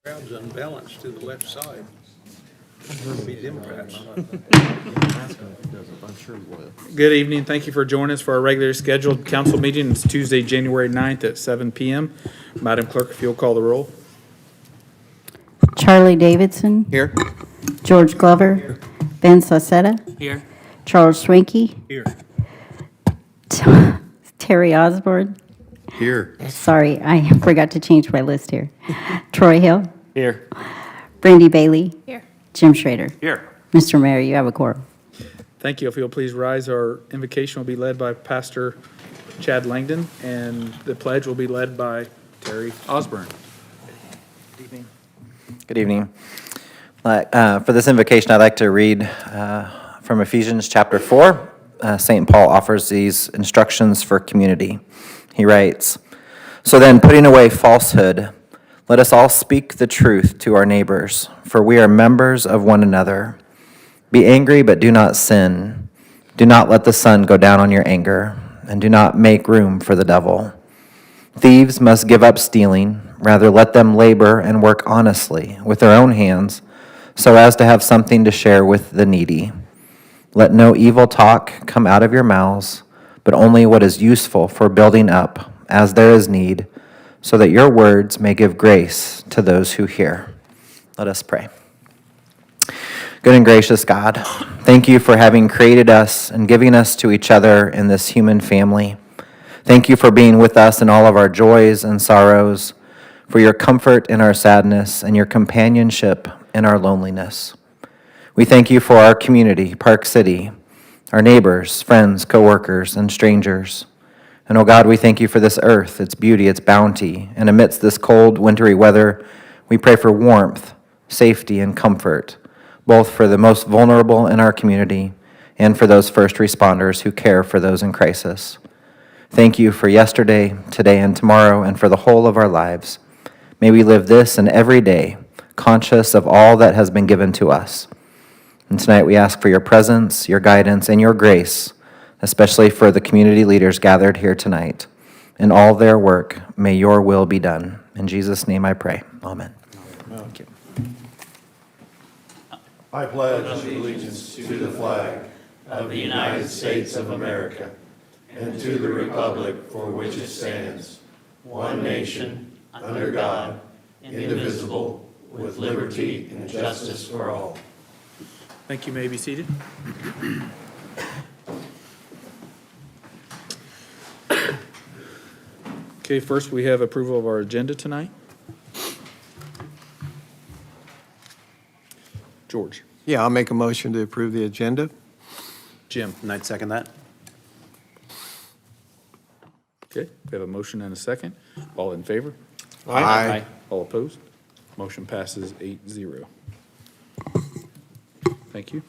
Crowd's unbalanced to the left side. It'll be Democrats. Good evening. Thank you for joining us for our regularly scheduled council meeting. It's Tuesday, January 9th at 7 PM. Madam Clerk, if you'll call the roll. Charlie Davidson. Here. George Glover. Ben Sosetta. Here. Charles Swinky. Here. Terry Osborne. Here. Sorry, I forgot to change my list here. Troy Hill. Here. Brandy Bailey. Here. Jim Schrader. Here. Mr. Mayor, you have a quorum. Thank you. If you'll please rise, our invocation will be led by Pastor Chad Langdon, and the pledge will be led by Terry Osborne. Good evening. For this invocation, I'd like to read from Ephesians chapter 4. St. Paul offers these instructions for community. He writes, "So then, putting away falsehood, let us all speak the truth to our neighbors, for we are members of one another. Be angry, but do not sin. Do not let the sun go down on your anger, and do not make room for the devil. Thieves must give up stealing. Rather, let them labor and work honestly with their own hands, so as to have something to share with the needy. Let no evil talk come out of your mouths, but only what is useful for building up, as there is need, so that your words may give grace to those who hear." Let us pray. Good and gracious God, thank you for having created us and giving us to each other in this human family. Thank you for being with us in all of our joys and sorrows, for your comfort in our sadness and your companionship in our loneliness. We thank you for our community, Park City, our neighbors, friends, coworkers, and strangers. And oh God, we thank you for this earth, its beauty, its bounty. And amidst this cold, wintry weather, we pray for warmth, safety, and comfort, both for the most vulnerable in our community and for those first responders who care for those in crisis. Thank you for yesterday, today, and tomorrow, and for the whole of our lives. May we live this and every day, conscious of all that has been given to us. And tonight we ask for your presence, your guidance, and your grace, especially for the community leaders gathered here tonight. In all their work, may your will be done. In Jesus' name I pray. Amen. Thank you. I pledge allegiance to the flag of the United States of America and to the republic for which it stands, one nation, under God, indivisible, with liberty and justice for all. Thank you. May be seated. Okay, first we have approval of our agenda tonight. George. Yeah, I'll make a motion to approve the agenda. Jim. And I'd second that. Okay, we have a motion and a second. All in favor? Aye. All opposed? Motion passes 8-0. Thank you.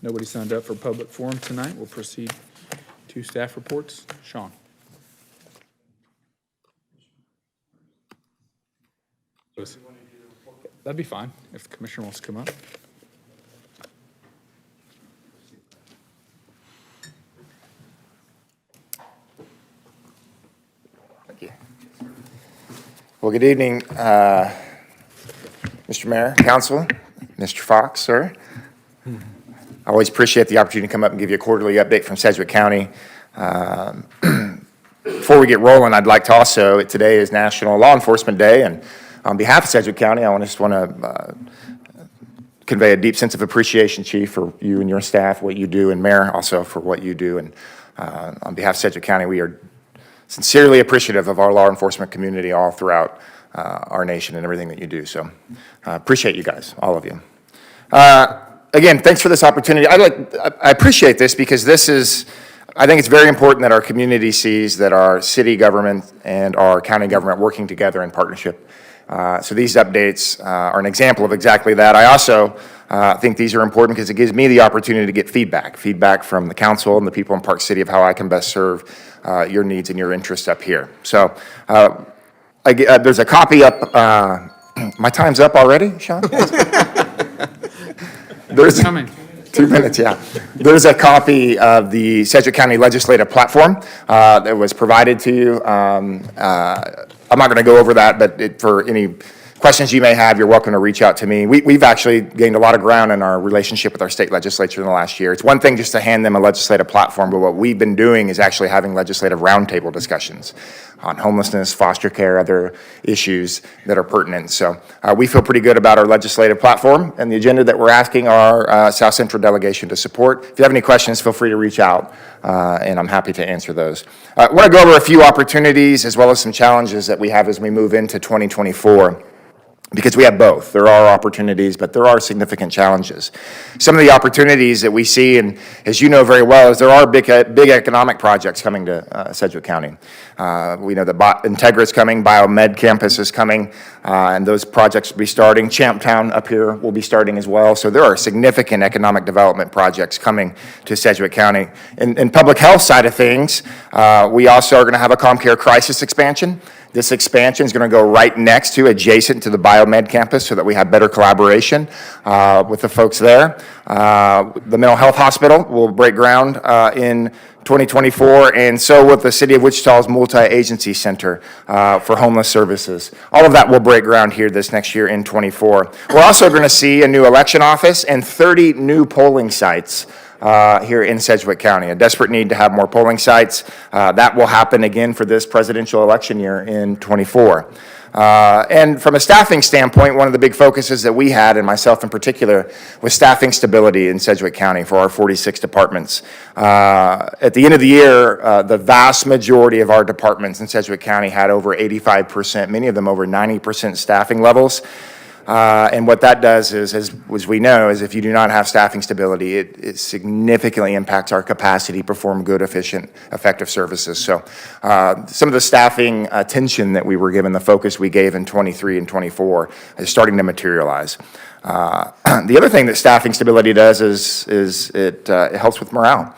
Nobody signed up for public forum tonight. We'll proceed to staff reports. Sean. That'd be fine if the commissioner wants to come up. Thank you. Well, good evening, Mr. Mayor, Council, Mr. Fox, sir. I always appreciate the opportunity to come up and give you a quarterly update from Sedgwick County. Before we get rolling, I'd like to also, today is National Law Enforcement Day, and on behalf of Sedgwick County, I just want to convey a deep sense of appreciation, Chief, for you and your staff, what you do, and Mayor, also for what you do. And on behalf of Sedgwick County, we are sincerely appreciative of our law enforcement community all throughout our nation and everything that you do. So appreciate you guys, all of you. Again, thanks for this opportunity. I appreciate this because I think it's very important that our community sees that our city government and our county government working together in partnership. So these updates are an example of exactly that. I also think these are important because it gives me the opportunity to get feedback from the council and the people in Park City of how I can best serve your needs and your interests up here. So there's a copy up. My time's up already, Sean? There's Coming. 3 minutes, yeah. There's a copy of the Sedgwick County Legislative Platform that was provided to you. I'm not going to go over that, but for any questions you may have, you're welcome to reach out to me. We've actually gained a lot of ground in our relationship with our state legislature in the last year. It's one thing just to hand them a legislative platform, but what we've been doing is actually having legislative roundtable discussions on homelessness, foster care, other issues that are pertinent. So we feel pretty good about our legislative platform and the agenda that we're asking our South Central delegation to support. If you have any questions, feel free to reach out, and I'm happy to answer those. I want to go over a few opportunities as well as some challenges that we have as we move into 2024. Because we have both. There are opportunities, but there are significant challenges. Some of the opportunities that we see, and as you know very well, is there are big economic projects coming to Sedgwick County. We know that Integra is coming, Biomed Campus is coming, and those projects will be starting. Champtown up here will be starting as well. So there are significant economic development projects coming to Sedgwick County. In public health side of things, we also are going to have a CommCare crisis expansion. This expansion is going to go right next to, adjacent to the Biomed campus so that we have better collaboration with the folks there. The mental health hospital will break ground in 2024, and so will the City of Wichita's multi-agency center for homeless services. All of that will break ground here this next year in 24. We're also going to see a new election office and 30 new polling sites here in Sedgwick County. A desperate need to have more polling sites. That will happen again for this presidential election year in 24. And from a staffing standpoint, one of the big focuses that we had, and myself in particular, was staffing stability in Sedgwick County for our 46 departments. At the end of the year, the vast majority of our departments in Sedgwick County had over 85%, many of them over 90% staffing levels. And what that does is, as we know, is if you do not have staffing stability, it significantly impacts our capacity to perform good, efficient, effective services. So some of the staffing attention that we were given, the focus we gave in 23 and 24 is starting to materialize. The other thing that staffing stability does is it helps with morale.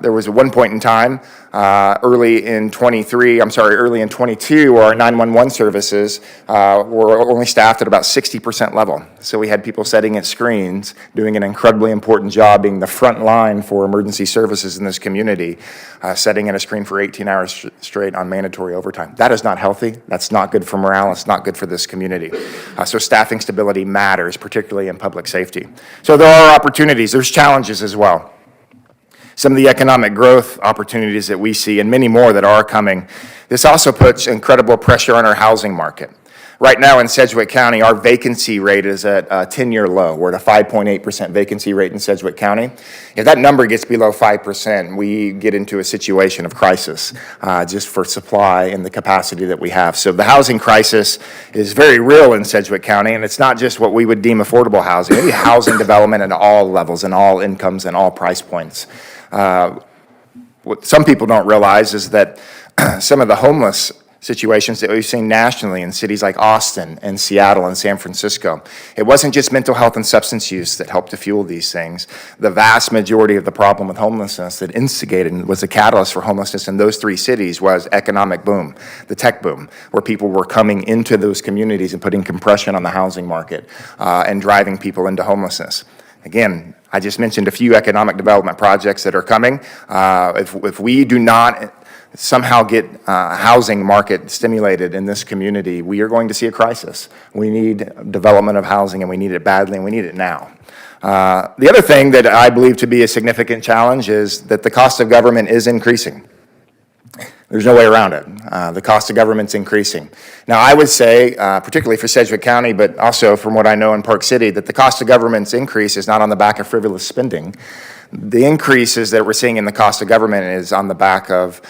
There was at one point in time, early in 22, where our 911 services were only staffed at about 60% level. So we had people sitting at screens, doing an incredibly important job, being the front line for emergency services in this community, sitting at a screen for 18 hours straight on mandatory overtime. That is not healthy. That's not good for morale. It's not good for this community. So staffing stability matters, particularly in public safety. So there are opportunities. There's challenges as well. Some of the economic growth opportunities that we see, and many more that are coming, this also puts incredible pressure on our housing market. Right now in Sedgwick County, our vacancy rate is at a 10-year low. We're at a 5.8% vacancy rate in Sedgwick County. If that number gets below 5%, we get into a situation of crisis just for supply and the capacity that we have. So the housing crisis is very real in Sedgwick County, and it's not just what we would deem affordable housing. Maybe housing development at all levels and all incomes and all price points. What some people don't realize is that some of the homeless situations that we've seen nationally in cities like Austin and Seattle and San Francisco, it wasn't just mental health and substance use that helped to fuel these things. The vast majority of the problem with homelessness that instigated and was the catalyst for homelessness in those three cities was economic boom, the tech boom, where people were coming into those communities and putting compression on the housing market and driving people into homelessness. Again, I just mentioned a few economic development projects that are coming. If we do not somehow get housing market stimulated in this community, we are going to see a crisis. We need development of housing, and we need it badly, and we need it now. The other thing that I believe to be a significant challenge is that the cost of government is increasing. There's no way around it. The cost of government's increasing. Now, I would say, particularly for Sedgwick County, but also from what I know in Park City, that the cost of government's increase is not on the back of frivolous spending. The increases that we're seeing in the cost of government is on the back of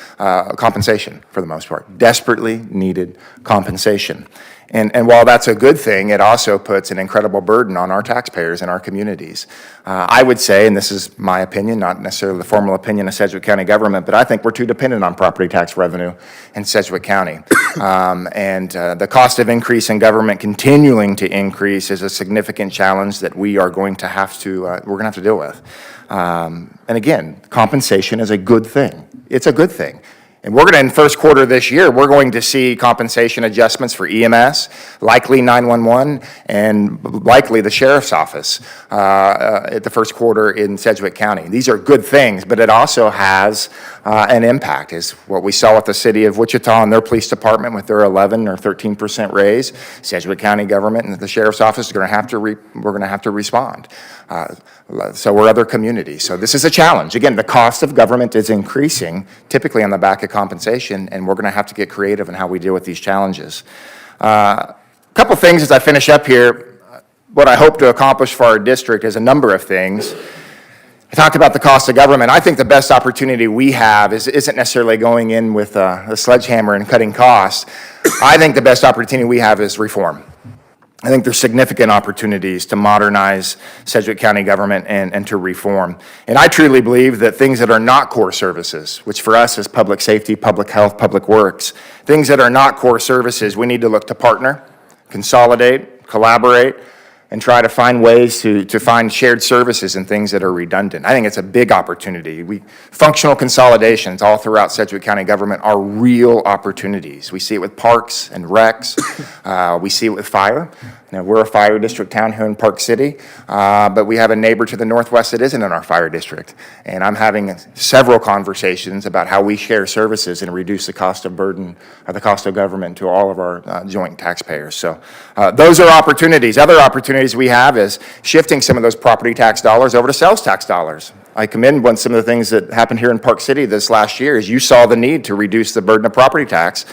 compensation, for the most part. Desperately needed compensation. And while that's a good thing, it also puts an incredible burden on our taxpayers and our communities. I would say, and this is my opinion, not necessarily the formal opinion of Sedgwick County government, but I think we're too dependent on property tax revenue in Sedgwick County. The cost of increase in government continuing to increase is a significant challenge that we are going to have to, deal with. And again, compensation is a good thing. It's a good thing. And we're going to, in first quarter of this year, we're going to see compensation adjustments for EMS, likely 911, and likely the sheriff's office at the first quarter in Sedgwick County. These are good things, but it also has an impact, is what we saw with the city of Wichita and their police department with their 11 or 13% raise. Sedgwick County government and the sheriff's office are going to have to we're going to have to respond. So we're other communities. So this is a challenge. Again, the cost of government is increasing, typically on the back of compensation, and we're going to have to get creative in how we deal with these challenges. A couple things as I finish up here. What I hope to accomplish for our district is a number of things. I talked about the cost of government. I think the best opportunity we have isn't necessarily going in with a sledgehammer and cutting costs. I think the best opportunity we have is reform. I think there's significant opportunities to modernize Sedgwick County government and to reform. And I truly believe that things that are not core services, which for us is public safety, public health, public works, things that are not core services, we need to look to partner, consolidate, collaborate, and try to find ways to find shared services and things that are redundant. I think it's a big opportunity. Functional consolidations all throughout Sedgwick County government are real opportunities. We see it with parks and recs. We see it with fire. Now, we're a fire district town here in Park City, but we have a neighbor to the northwest that isn't in our fire district. And I'm having several conversations about how we share services and reduce the cost of burden, or the cost of government to all of our joint taxpayers. So those are opportunities. Other opportunities we have is shifting some of those property tax dollars over to sales tax dollars. I commend some of the things that happened here in Park City this last year is you saw the need to reduce the burden of property tax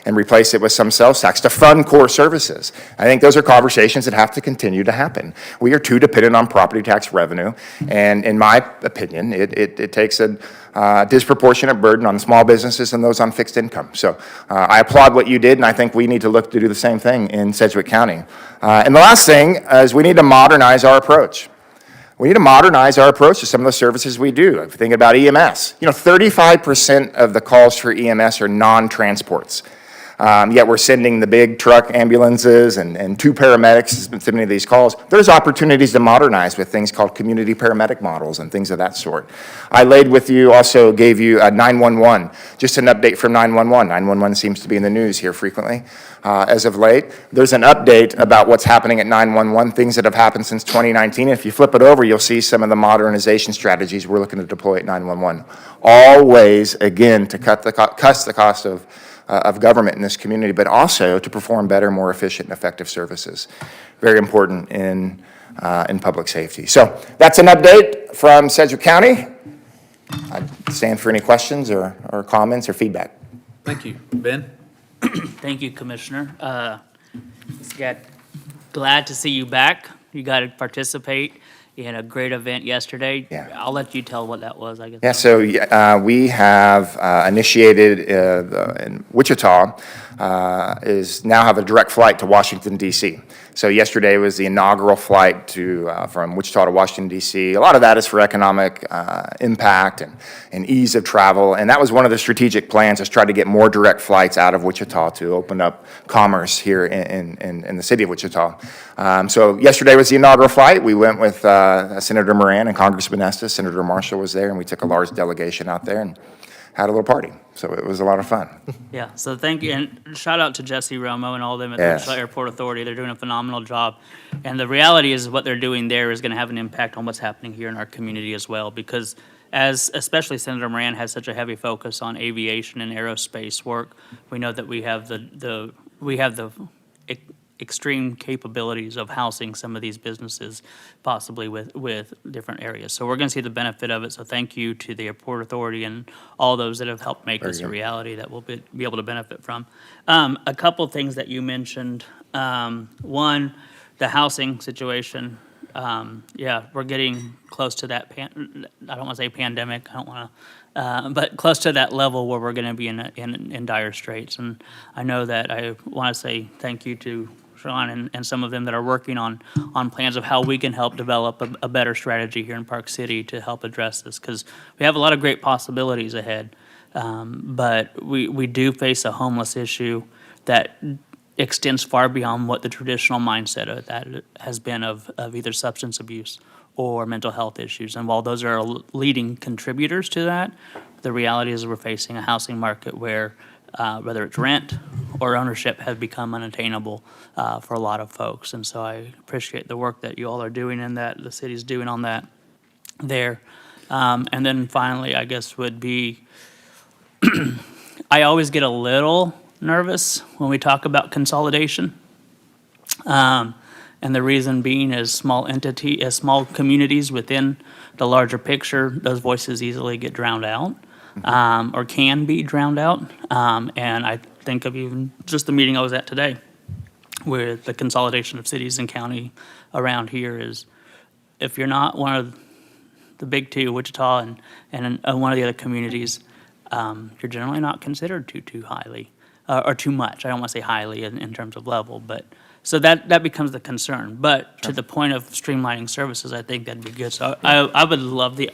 and replace it with some sales tax to fund core services. I think those are conversations that have to continue to happen. We are too dependent on property tax revenue, and in my opinion, it takes a disproportionate burden on small businesses and those on fixed income. So I applaud what you did, and I think we need to look to do the same thing in Sedgwick County. And the last thing is we need to modernize our approach. We need to modernize our approach to some of the services we do. If you think about EMS, 35% of the calls for EMS are non-transports. Yet we're sending the big truck ambulances and 2 paramedics to many of these calls. There's opportunities to modernize with things called community paramedic models and things of that sort. I laid with you, also gave you 911, just an update from 911. 911 seems to be in the news here frequently as of late. There's an update about what's happening at 911, things that have happened since 2019. If you flip it over, you'll see some of the modernization strategies we're looking to deploy at 911. All ways, again, to cut the cost of government in this community, but also to perform better, more efficient, and effective services. Very important in public safety. So that's an update from Sedgwick County. I stand for any questions or comments or feedback. Thank you. Ben? Thank you, Commissioner. Glad to see you back. You got to participate in a great event yesterday. Yeah. I'll let you tell what that was, I guess. Yeah, so we have initiated in Wichita is now have a direct flight to Washington, D.C. So yesterday was the inaugural flight from Wichita to Washington, D.C. A lot of that is for economic impact and ease of travel, and that was one of the strategic plans, is try to get more direct flights out of Wichita to open up commerce here in the city of Wichita. So yesterday was the inaugural flight. We went with Senator Moran and Congressman Estes. Senator Marshall was there, and we took a large delegation out there and had a little party. So it was a lot of fun. Yeah, so thank you, and shout out to Jesse Romo and all of them at Yes. the Wichita Airport Authority. They're doing a phenomenal job. And the reality is what they're doing there is going to have an impact on what's happening here in our community as well, because especially Senator Moran has such a heavy focus on aviation and aerospace work, we know that we have the extreme capabilities of housing some of these businesses, possibly with different areas. So we're going to see the benefit of it. So thank you to the Airport Authority and all those that have helped make this a reality that we'll be able to benefit from. A couple things that you mentioned. One, the housing situation. Yeah, we're getting close to that, I don't want to say pandemic, I don't want to, but close to that level where we're going to be in dire straits. And I know that I want to say thank you to Sean and some of them that are working on plans of how we can help develop a better strategy here in Park City to help address this, because we have a lot of great possibilities ahead. But we do face a homeless issue that extends far beyond what the traditional mindset of that has been of either substance abuse or mental health issues. And while those are leading contributors to that, the reality is we're facing a housing market where whether it's rent or ownership has become unattainable for a lot of folks. And so I appreciate the work that you all are doing and that the city's doing on that there. And then finally, I guess would be, I always get a little nervous when we talk about consolidation. And the reason being is small communities within the larger picture, those voices easily get drowned out, or can be drowned out. And I think of even just the meeting I was at today, where the consolidation of cities and county around here is, if you're not one of the big two, Wichita and one of the other communities, you're generally not considered too highly, or too much. I don't want to say highly in terms of level, but so that becomes the concern. But to the point of streamlining services, I think that'd be good. So I would love the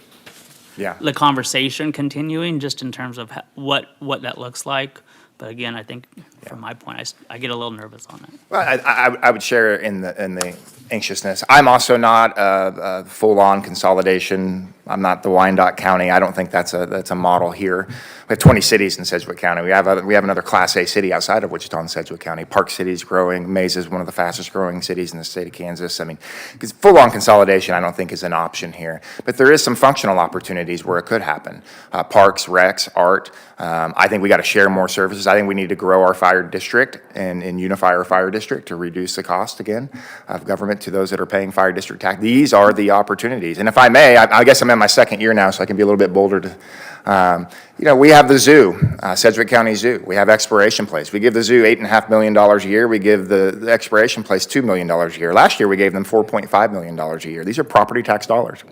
conversation continuing, just in terms of what that looks like. But again, I think from my point, I get a little nervous on it. Well, I would share in the anxiousness. I'm also not a full-on consolidation. I'm not the Wyandotte County. I don't think that's a model here. We have 20 cities in Sedgwick County. We have another Class A city outside of Wichita and Sedgwick County. Park City's growing. Mesa is one of the fastest growing cities in the state of Kansas. I mean, because full-on consolidation, I don't think is an option here. But there is some functional opportunities where it could happen. Parks, recs, art. I think we got to share more services. I think we need to grow our fire district and unify our fire district to reduce the cost again of government to those that are paying fire district tax. These are the opportunities. And if I may, I guess I'm in my second year now, so I can be a little bit bolder to, we have the zoo, Sedgwick County Zoo. We have Exploration Place. We give the zoo $8.5 million a year. We give the Exploration Place $2 million a year. Last year, we gave them $4.5 million a year. These are property tax dollars.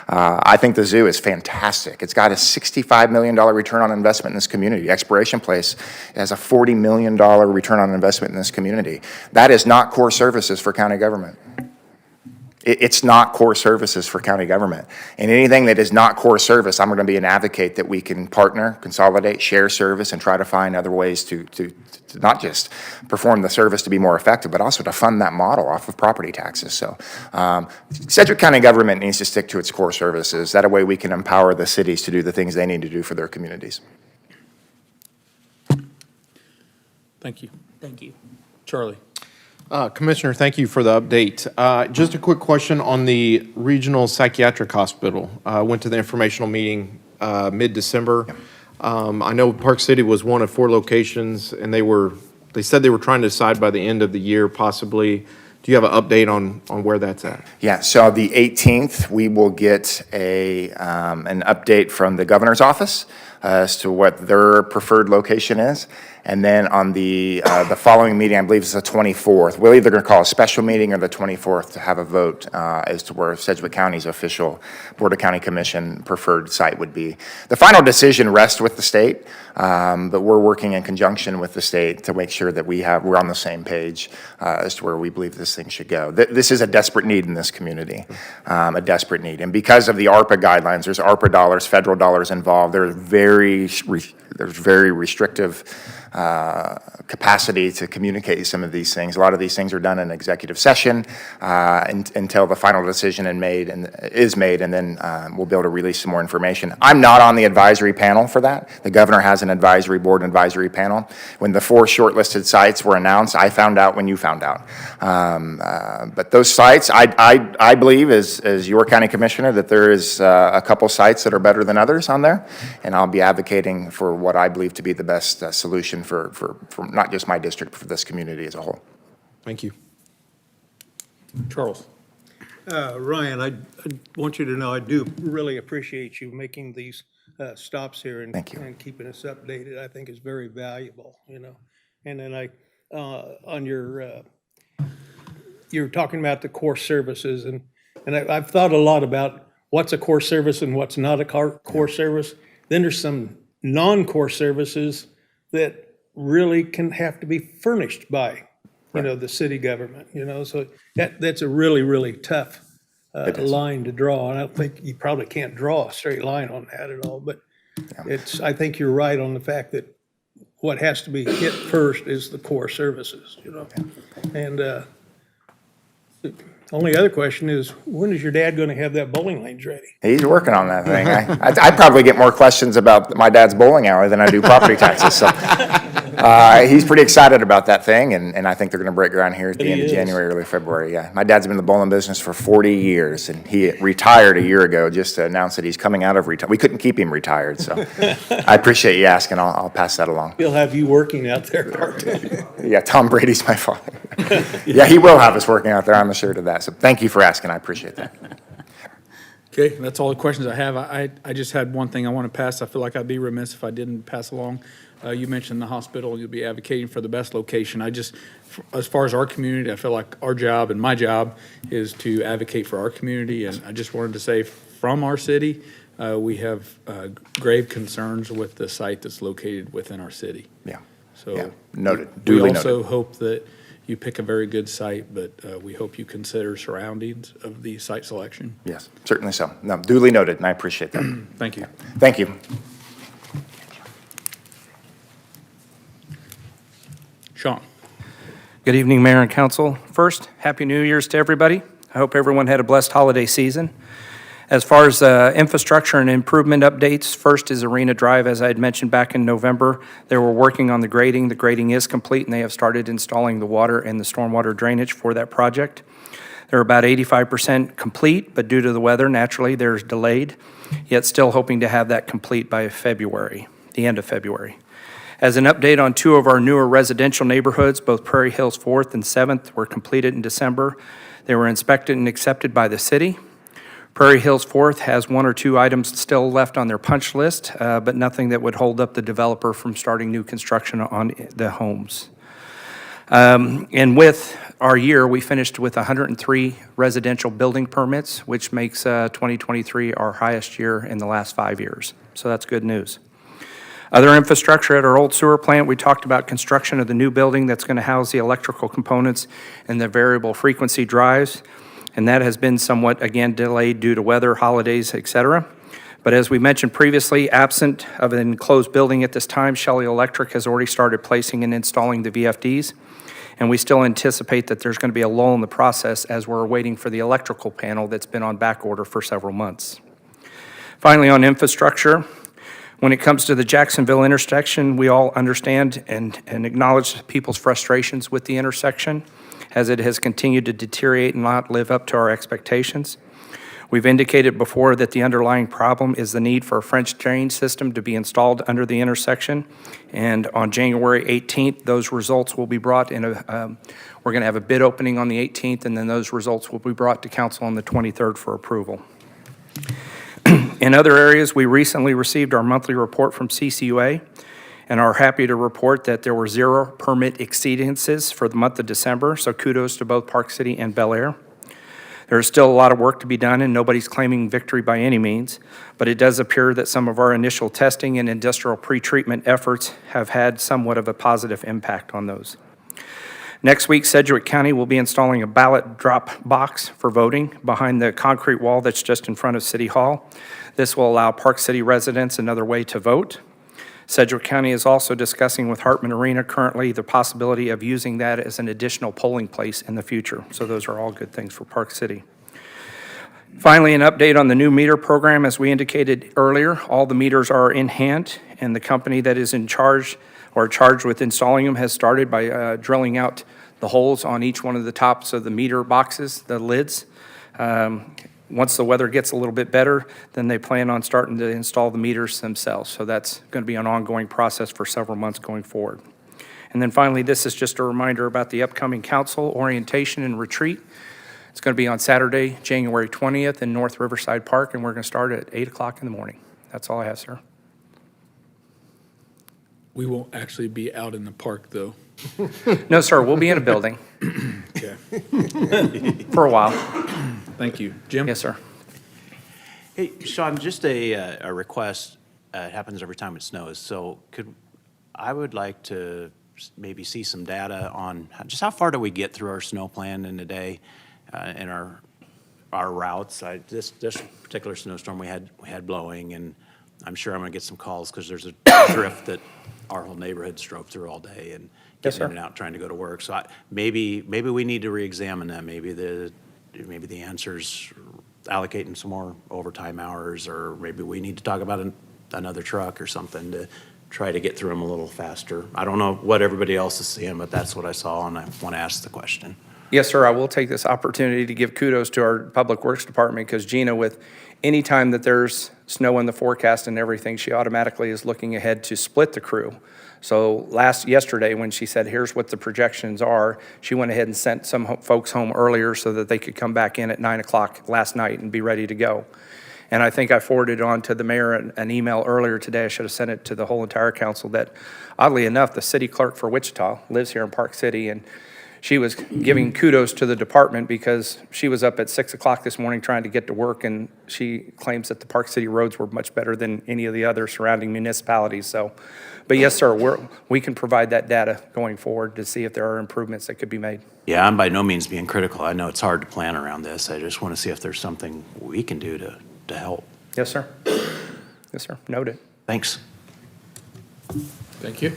I think the zoo is fantastic. It's got a $65 million return on investment in this community. Exploration Place has a $40 million return on investment in this community. That is not core services for county government. It's not core services for county government. And anything that is not core service, I'm going to be an advocate that we can partner, consolidate, share service, and try to find other ways to not just perform the service to be more effective, but also to fund that model off of property taxes. So Sedgwick County government needs to stick to its core services. That way we can empower the cities to do the things they need to do for their communities. Thank you. Thank you. Charlie? Commissioner, thank you for the update. Just a quick question on the Regional Psychiatric Hospital. I went to the informational meeting mid-December. I know Park City was one of 4 locations, and they said they were trying to decide by the end of the year, possibly. Do you have an update on where that's at? Yeah, so the 18th, we will get an update from the governor's office as to what their preferred location is. And then on the following meeting, I believe it's the 24th, we're either going to call a special meeting or the 24th to have a vote as to where Sedgwick County's official Board of County Commission preferred site would be. The final decision rests with the state, but we're working in conjunction with the state to make sure that we're on the same page as to where we believe this thing should go. This is a desperate need in this community, a desperate need. And because of the ARPA guidelines, there's ARPA dollars, federal dollars involved. There's very restrictive capacity to communicate some of these things. A lot of these things are done in executive session until the final decision is made, and then we'll be able to release some more information. I'm not on the advisory panel for that. The governor has an advisory board and advisory panel. When the 4 shortlisted sites were announced, I found out when you found out. But those sites, I believe, as your county commissioner, that there is a couple sites that are better than others on there, and I'll be advocating for what I believe to be the best solution for not just my district, but for this community as a whole. Thank you. Charles? Ryan, I want you to know I do really appreciate you making these stops here and Thank you. and keeping us updated. I think is very valuable, And then on you're talking about the core services, and I've thought a lot about what's a core service and what's not a core service. Then there's some non-core services that really can have to be furnished by, the city government, so that's a really, really tough line to draw. And I don't think you probably can't draw a straight line on that at all, but I think you're right on the fact that what has to be hit first is the core services, And Only other question is, when is your dad gonna have that bowling lanes ready? He's working on that thing. I probably get more questions about my dad's bowling alley than I do property taxes, so. He's pretty excited about that thing, and I think they're gonna break ground here at the He end of is. January, early February, yeah. My dad's been in the bowling business for 40 years, and he retired a year ago just to announce that he's coming out of retirement. We couldn't keep him retired, so I appreciate you asking. I'll pass that along. He'll have you working out there part-time. Yeah, Tom Brady's my father. Yeah, he will have us working out there, I'm assured of that. So thank you for asking, I appreciate that. Okay, that's all the questions I have. I just had one thing I want to pass. I feel like I'd be remiss if I didn't pass along. You mentioned the hospital, you'll be advocating for the best location. As far as our community, I feel like our job and my job is to advocate for our community. And I just wanted to say, from our city, we have grave concerns with the site that's located within our city. Yeah, So. yeah, noted, We duly also noted. hope that you pick a very good site, but we hope you consider surroundings of the site selection. Yes, certainly so. No, duly noted, and I appreciate that. Thank you. Thank you. Sean? Good evening, Mayor and Council. First, Happy New Year's to everybody. I hope everyone had a blessed holiday season. As far as infrastructure and improvement updates, first is Arena Drive. As I had mentioned back in November, they were working on the grading. The grading is complete, and they have started installing the water and the stormwater drainage for that project. They're about 85% complete, but due to the weather, naturally, there's delayed, yet still hoping to have that complete by February, the end of February. As an update on two of our newer residential neighborhoods, both Prairie Hills 4th and 7th were completed in December. They were inspected and accepted by the city. Prairie Hills 4th has one or two items still left on their punch list, but nothing that would hold up the developer from starting new construction on the homes. And with our year, we finished with 103 residential building permits, which makes 2023 our highest year in the last 5 years. So that's good news. Other infrastructure at our old sewer plant, we talked about construction of the new building that's going to house the electrical components and the variable frequency drives. And that has been somewhat, again, delayed due to weather, holidays, et cetera. But as we mentioned previously, absent of an enclosed building at this time, Shelley Electric has already started placing and installing the VFDs. And we still anticipate that there's going to be a lull in the process as we're waiting for the electrical panel that's been on back order for several months. Finally, on infrastructure, when it comes to the Jacksonville intersection, we all understand and acknowledge people's frustrations with the intersection as it has continued to deteriorate and not live up to our expectations. We've indicated before that the underlying problem is the need for a French drain system to be installed under the intersection. And on January 18th, those results will be brought in we're going to have a bid opening on the 18th, and then those results will be brought to council on the 23rd for approval. In other areas, we recently received our monthly report from CCUA and are happy to report that there were 0 permit exceedances for the month of December, so kudos to both Park City and Bel Air. There is still a lot of work to be done, and nobody's claiming victory by any means, but it does appear that some of our initial testing and industrial pretreatment efforts have had somewhat of a positive impact on those. Next week, Sedgwick County will be installing a ballot drop box for voting behind the concrete wall that's just in front of City Hall. This will allow Park City residents another way to vote. Sedgwick County is also discussing with Hartman Arena currently the possibility of using that as an additional polling place in the future. So those are all good things for Park City. Finally, an update on the new meter program. As we indicated earlier, all the meters are in hand, and the company that is in charge or charged with installing them has started by drilling out the holes on each one of the tops of the meter boxes, the lids. Once the weather gets a little bit better, then they plan on starting to install the meters themselves. So that's going to be an ongoing process for several months going forward. And then finally, this is just a reminder about the upcoming council orientation and retreat. It's going to be on Saturday, January 20th in North Riverside Park, and we're going to start at 8 o'clock in the morning. That's all I have, sir. We won't actually be out in the park, though. No, sir, we'll be in a building Okay, for a while. thank you. Jim? Yes, sir. Hey, Sean, just a request. It happens every time it snows. So I would like to maybe see some data on just how far do we get through our snow plan in a day and our routes. This particular snowstorm we had blowing, and I'm sure I'm going to get some calls because there's a drift that our whole neighborhood's drove through all day and Yes, getting in sir. and out, trying to go to work. So maybe we need to reexamine that. Maybe the answer's allocating some more overtime hours, or maybe we need to talk about another truck or something to try to get through them a little faster. I don't know what everybody else is seeing, but that's what I saw, and I want to ask the question. Yes, sir, I will take this opportunity to give kudos to our Public Works Department, because Gina, with any time that there's snow in the forecast and everything, she automatically is looking ahead to split the crew. So yesterday, when she said, here's what the projections are, she went ahead and sent some folks home earlier so that they could come back in at 9 o'clock last night and be ready to go. And I think I forwarded on to the mayor an email earlier today. I should have sent it to the whole entire council, that oddly enough, the city clerk for Wichita lives here in Park City, and she was giving kudos to the department because she was up at 6 o'clock this morning trying to get to work, and she claims that the Park City roads were much better than any of the other surrounding municipalities. So, but yes, sir, we can provide that data going forward to see if there are improvements that could be made. Yeah, I'm by no means being critical. I know it's hard to plan around this. I just want to see if there's something we can do to help. Yes, sir. Yes, sir. Noted. Thanks. Thank you.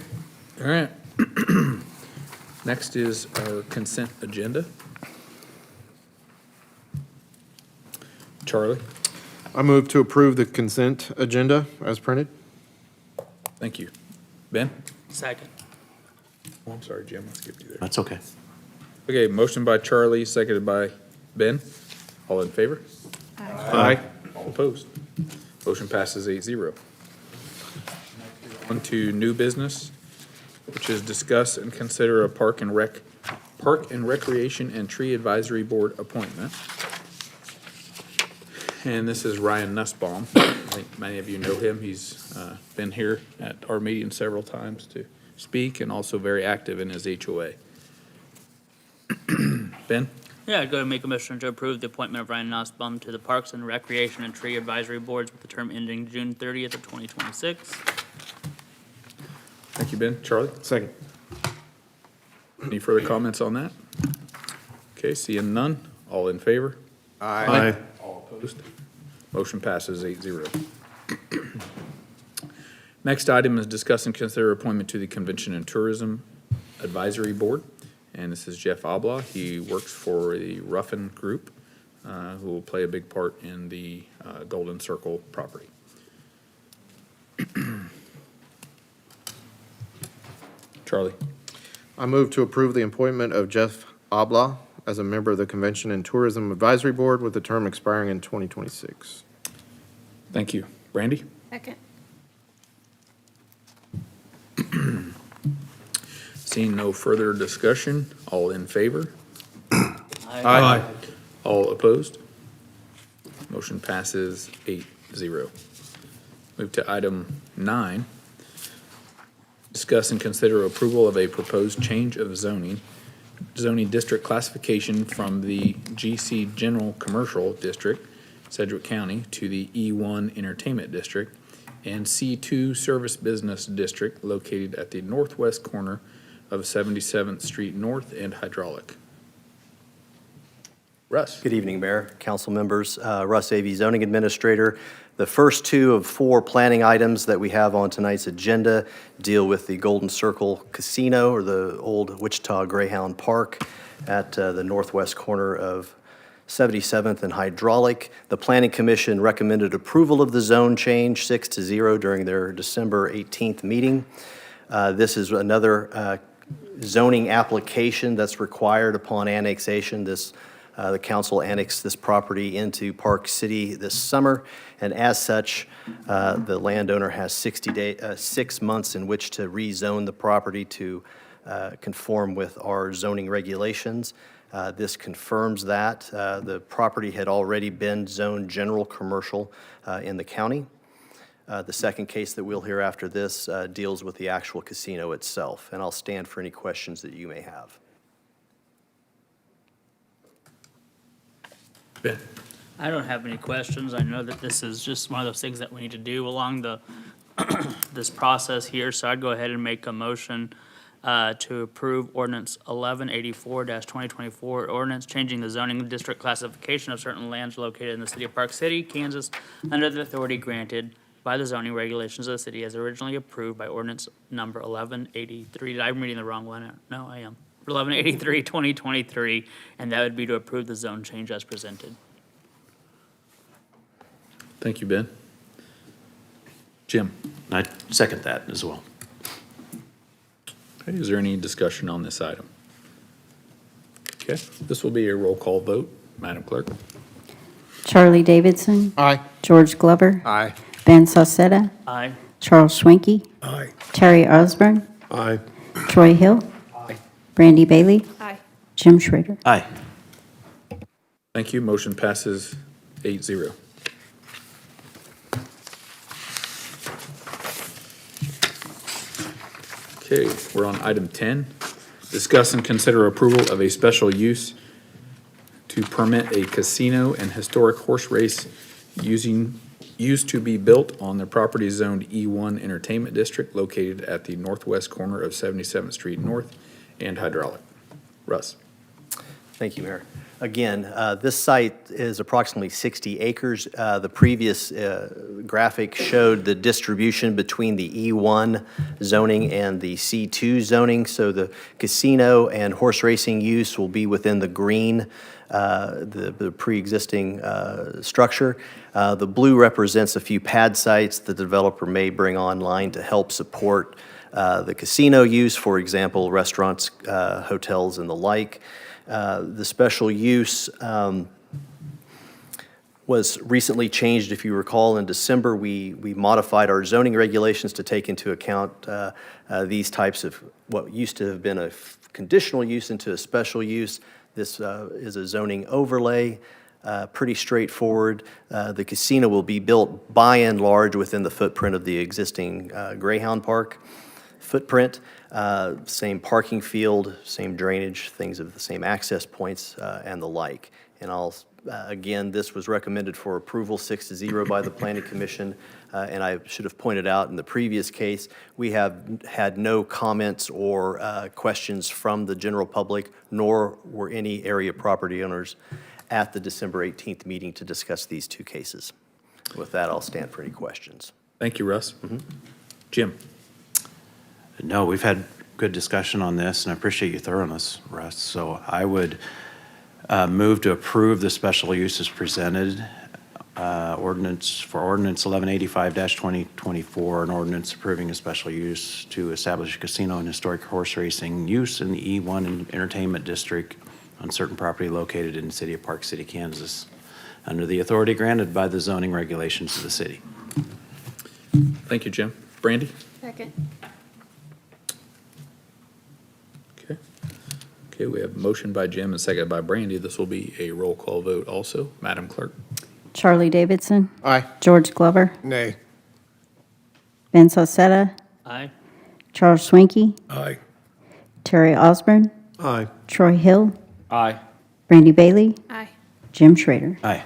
All right. Next is our consent agenda. Charlie, I move to approve the consent agenda as printed. thank you. Ben? Second. Oh, I'm sorry, Jim, I skipped you there. That's okay. Okay, motion by Charlie, seconded by Ben. All in favor? Aye. All opposed? Motion passes 8-0. On to new business, which is discuss and consider a Park and Recreation and Tree Advisory Board appointment. And this is Ryan Nussbaum. I think many of you know him. He's been here at our meeting several times to speak, and also very active in his HOA. Ben? Yeah, I'd go to make a motion to approve the appointment of Ryan Nussbaum to the Parks and Recreation and Tree Advisory Boards with the term ending June 30th of 2026. Thank you, Ben. Charlie? Second. Any further comments on that? Okay, seeing none. All in favor? Aye. All opposed? Motion passes 8-0. Next item is discuss and consider appointment to the Convention and Tourism Advisory Board. And this is Jeff Obla. He works for the Ruffin Group, who will play a big part in the Golden Circle property. Charlie? I move to approve the appointment of Jeff Obla as a member of the Convention and Tourism Advisory Board with the term expiring in 2026. Thank you. Brandy? Second. Seeing no further discussion, all in favor? Aye. All opposed? Motion passes 8-0. Move to item 9. Discuss and consider approval of a proposed change of zoning district classification from the GC General Commercial District, Sedgwick County, to the E1 Entertainment District and C2 Service Business District located at the northwest corner of 77th Street North and Hydraulic. Russ? Good evening, Mayor, council members. Russ Avey, zoning administrator. The first two of 4 planning items that we have on tonight's agenda deal with the Golden Circle Casino, or the old Wichita Greyhound Park at the northwest corner of 77th and Hydraulic. The Planning Commission recommended approval of the zone change 6-0 during their December 18th meeting. This is another zoning application that's required upon annexation. The council annexed this property into Park City this summer, and as such, the landowner has 6 months in which to rezone the property to conform with our zoning regulations. This confirms that. The property had already been zoned general commercial in the county. The second case that we'll hear after this deals with the actual casino itself, and I'll stand for any questions that you may have. Ben? I don't have any questions. I know that this is just one of those things that we need to do along the, this process here, so I'd go ahead and make a motion to approve ordinance 1184-2024, ordinance changing the zoning district classification of certain lands located in the city of Park City, Kansas, under the authority granted by the zoning regulations of the city as originally approved by ordinance number 1183. I'm reading the wrong one. No, I am. 1183, 2023, and that would be to approve the zone change as presented. Thank you, Ben. Jim? I second that as well. Okay, is there any discussion on this item? Okay, this will be a roll call vote. Madam Clerk? Charlie Davidson. Aye. George Glover. Aye. Ben Sosetta. Aye. Charles Schwenke. Aye. Terry Osborne. Aye. Troy Hill. Brandy Bailey. Jim Schrader. Aye. Thank you. Motion passes 8-0. Okay, we're on item 10. Discuss and consider approval of a special use to permit a casino and historic horse race used to be built on the property zoned E1 Entertainment District located at the northwest corner of 77th Street North and Hydraulic. Russ? Thank you, Mayor. Again, this site is approximately 60 acres. The previous graphic showed the distribution between the E1 zoning and the C2 zoning. So the casino and horse racing use will be within the green, the pre-existing structure. The blue represents a few pad sites the developer may bring online to help support the casino use, for example, restaurants, hotels, and the like. The special use was recently changed. If you recall, in December, we modified our zoning regulations to take into account these types of what used to have been a conditional use into a special use. This is a zoning overlay, pretty straightforward. The casino will be built by and large within the footprint of the existing Greyhound Park footprint. Same parking field, same drainage, things of the same access points, and the like. And again, this was recommended for approval 6-0 by the Planning Commission. And I should have pointed out in the previous case, we have had no comments or questions from the general public, nor were any area property owners at the December 18th meeting to discuss these two cases. With that, I'll stand for any questions. Thank you, Russ. Jim? No, we've had good discussion on this, and I appreciate your thoroughness, Russ. So I would move to approve the special uses presented, ordinance 1185-2024, an ordinance approving a special use to establish a casino and historic horse racing use in the E1 Entertainment District on certain property located in the city of Park City, Kansas, under the authority granted by the zoning regulations of the city. Thank you, Jim. Brandy? Second. Okay, we have a motion by Jim and seconded by Brandy. This will be a roll call vote also. Madam Clerk? Charlie Davidson. Aye. George Glover. Nay. Ben Sosetta. Aye. Charles Schwenke. Aye. Terry Osborne. Aye. Troy Hill. Aye. Brandy Bailey. Aye. Jim Schrader. Aye.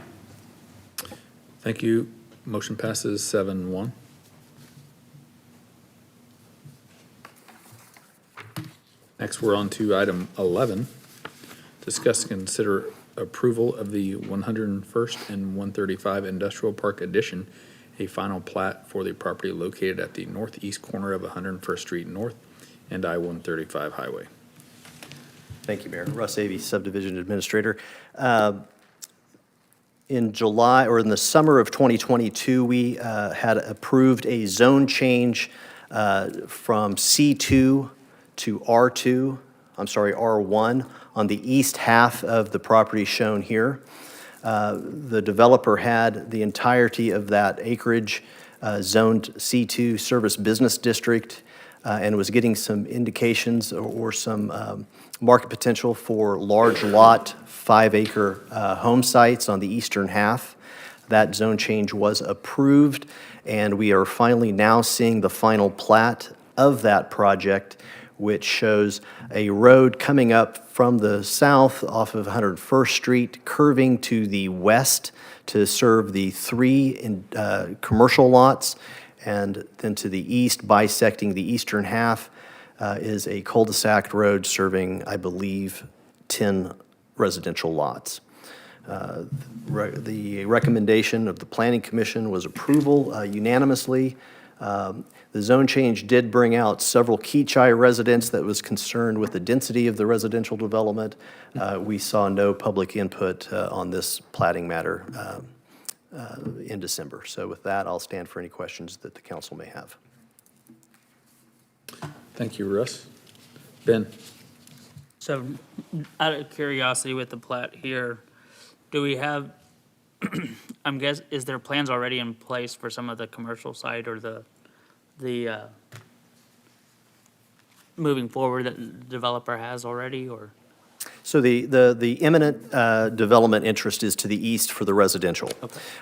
Thank you. Motion passes 7-1. Next, we're on to item 11. Discuss and consider approval of the 101st and 135 Industrial Park Addition, a final plat for the property located at the northeast corner of 101st Street North and I-135 Highway. Thank you, Mayor. Russ Avey, Subdivision Administrator. In July, or in the summer of 2022, we had approved a zone change from C2 to R2, R1, on the east half of the property shown here. The developer had the entirety of that acreage zoned C2 Service Business District and was getting some indications or some market potential for large lot, 5-acre home sites on the eastern half. That zone change was approved, and we are finally now seeing the final plat of that project, which shows a road coming up from the south off of 101st Street, curving to the west to serve the 3 commercial lots, and then to the east, bisecting the eastern half, is a cul-de-sac road serving, I believe, 10 residential lots. The recommendation of the Planning Commission was approval unanimously. The zone change did bring out several Keachai residents that was concerned with the density of the residential development. We saw no public input on this plating matter in December. So with that, I'll stand for any questions that the council may have. Thank you, Russ. Ben? So out of curiosity with the plat here, do we have, is there plans already in place for some of the commercial side or the moving forward that the developer has already, or? So the imminent development interest is to the east for the residential.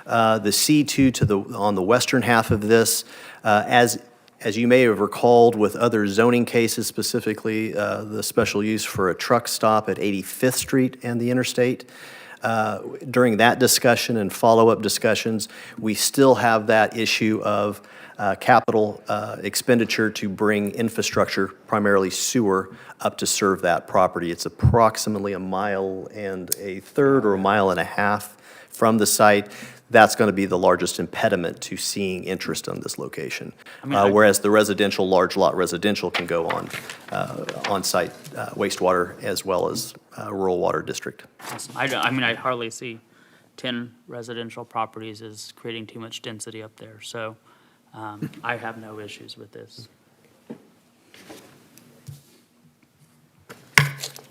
The C2 on the western half of this, as you may have recalled with other zoning cases, specifically the special use for a truck stop at 85th Street and the interstate, during that discussion and follow-up discussions, we still have that issue of capital expenditure to bring infrastructure, primarily sewer, up to serve that property. It's approximately 1.1 miles or 1.5 miles from the site. That's going to be the largest impediment to seeing interest on this location. Whereas the residential, large lot residential can go on-site wastewater as well as rural water district. I hardly see 10 residential properties as creating too much density up there, so I have no issues with this.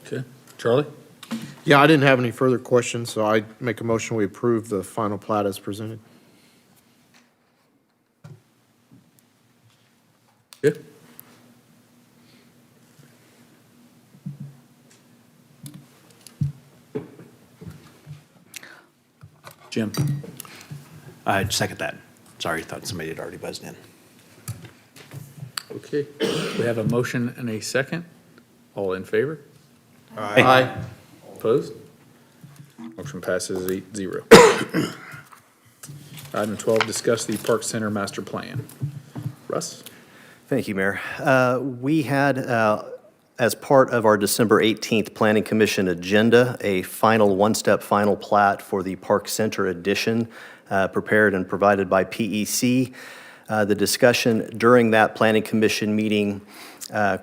Okay. Charlie? Yeah, I didn't have any further questions, so I make a motion we approve the final plat as presented. Good. Jim? I'd second that. Sorry, thought somebody had already buzzed in. Okay. We have a motion and a second. All in favor? Aye. Opposed? Motion passes 8-0. Item 12, discuss the Park Center Master Plan. Russ? Thank you, Mayor. We had, as part of our December 18th Planning Commission agenda, a one-step final plat for the Park Center addition prepared and provided by PEC. The discussion during that Planning Commission meeting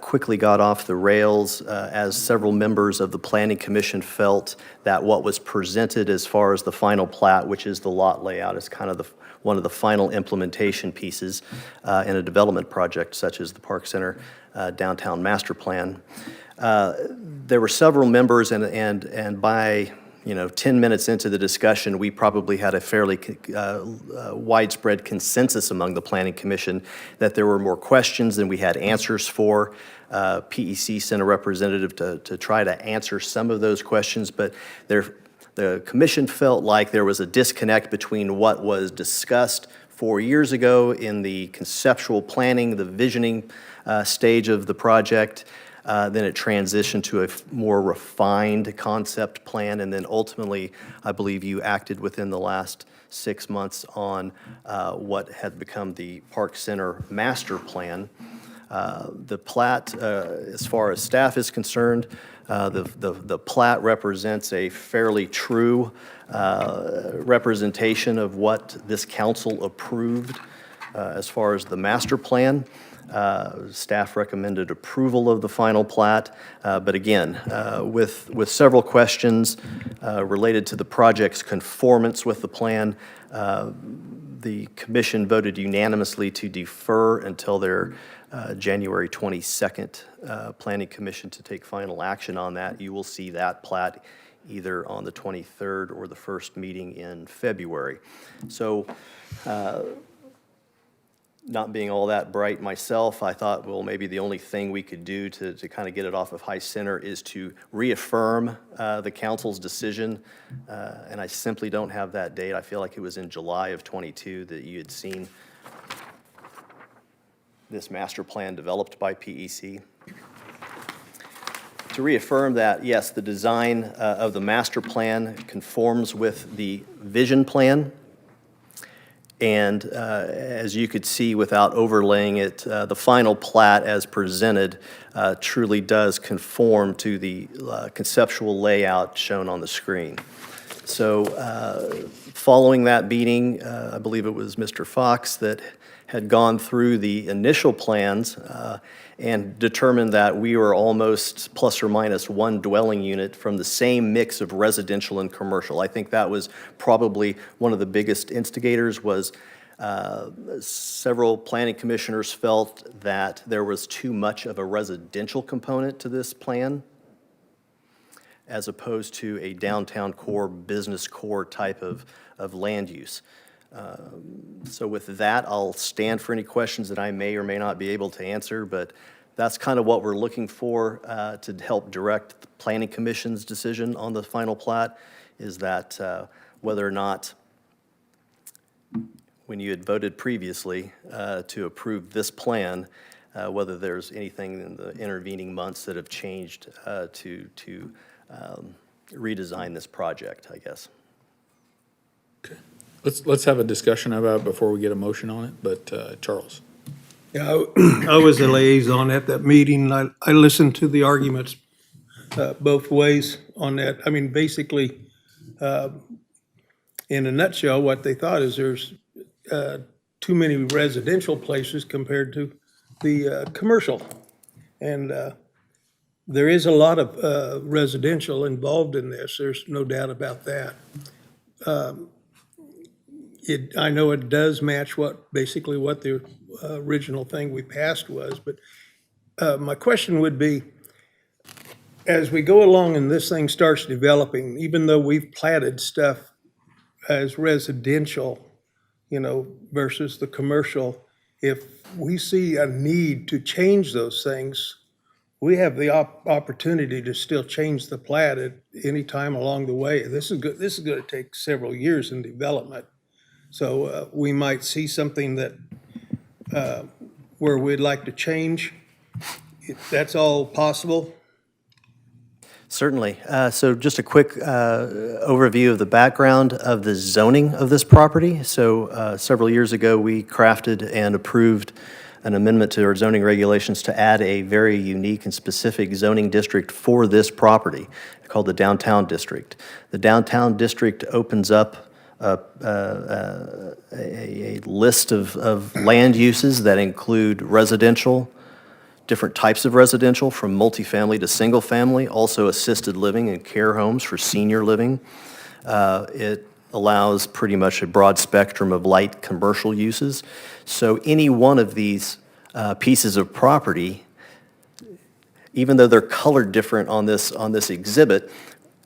quickly got off the rails as several members of the Planning Commission felt that what was presented as far as the final plat, which is the lot layout, is kind of one of the final implementation pieces in a development project such as the Park Center Downtown Master Plan. There were several members, and by 10 minutes into the discussion, we probably had a fairly widespread consensus among the Planning Commission that there were more questions than we had answers for. PEC sent a representative to try to answer some of those questions, but the commission felt like there was a disconnect between what was discussed 4 years ago in the conceptual planning, the visioning stage of the project. Then it transitioned to a more refined concept plan, and then ultimately, I believe you acted within the last 6 months on what had become the Park Center Master Plan. The plat, as far as staff is concerned, the plat represents a fairly true representation of what this council approved as far as the master plan. Staff recommended approval of the final plat, but again, with several questions related to the project's conformance with the plan, the commission voted unanimously to defer until their January 22nd Planning Commission to take final action on that. You will see that plat either on the 23rd or the first meeting in February. So, not being all that bright myself, I thought, well, maybe the only thing we could do to kind of get it off of high center is to reaffirm the council's decision, and I simply don't have that date. I feel like it was in July of '22 that you had seen this master plan developed by PEC. To reaffirm that, yes, the design of the master plan conforms with the vision plan. And as you could see without overlaying it, the final plat as presented truly does conform to the conceptual layout shown on the screen. So following that meeting, I believe it was Mr. Fox that had gone through the initial plans and determined that we were almost plus or minus one dwelling unit from the same mix of residential and commercial. I think that was probably one of the biggest instigators was several planning commissioners felt that there was too much of a residential component to this plan as opposed to a downtown core, business core type of land use. So with that, I'll stand for any questions that I may or may not be able to answer, but that's kind of what we're looking for to help direct the Planning Commission's decision on the final plat, is that whether or not, when you had voted previously to approve this plan, whether there's anything in the intervening months that have changed to redesign this project, I guess. Let's have a discussion about it before we get a motion on it, but Charles. Yeah, I was a liaison at that meeting. I listened to the arguments both ways on that. I mean, basically, in a nutshell, what they thought is there's too many residential places compared to the commercial. And there is a lot of residential involved in this. There's no doubt about that. I know it does match basically what the original thing we passed was, but my question would be, as we go along and this thing starts developing, even though we've platted stuff as residential, versus the commercial, if we see a need to change those things, we have the opportunity to still change the plat at any time along the way. This is going to take several years in development. So we might see something that where we'd like to change. If that's all possible. Certainly. So just a quick overview of the background of the zoning of this property. So several years ago, we crafted and approved an amendment to our zoning regulations to add a very unique and specific zoning district for this property called the Downtown District. The Downtown District opens up a list of land uses that include residential, different types of residential from multifamily to single family, also assisted living and care homes for senior living. It allows pretty much a broad spectrum of light commercial uses. So any one of these pieces of property, even though they're colored different on this exhibit,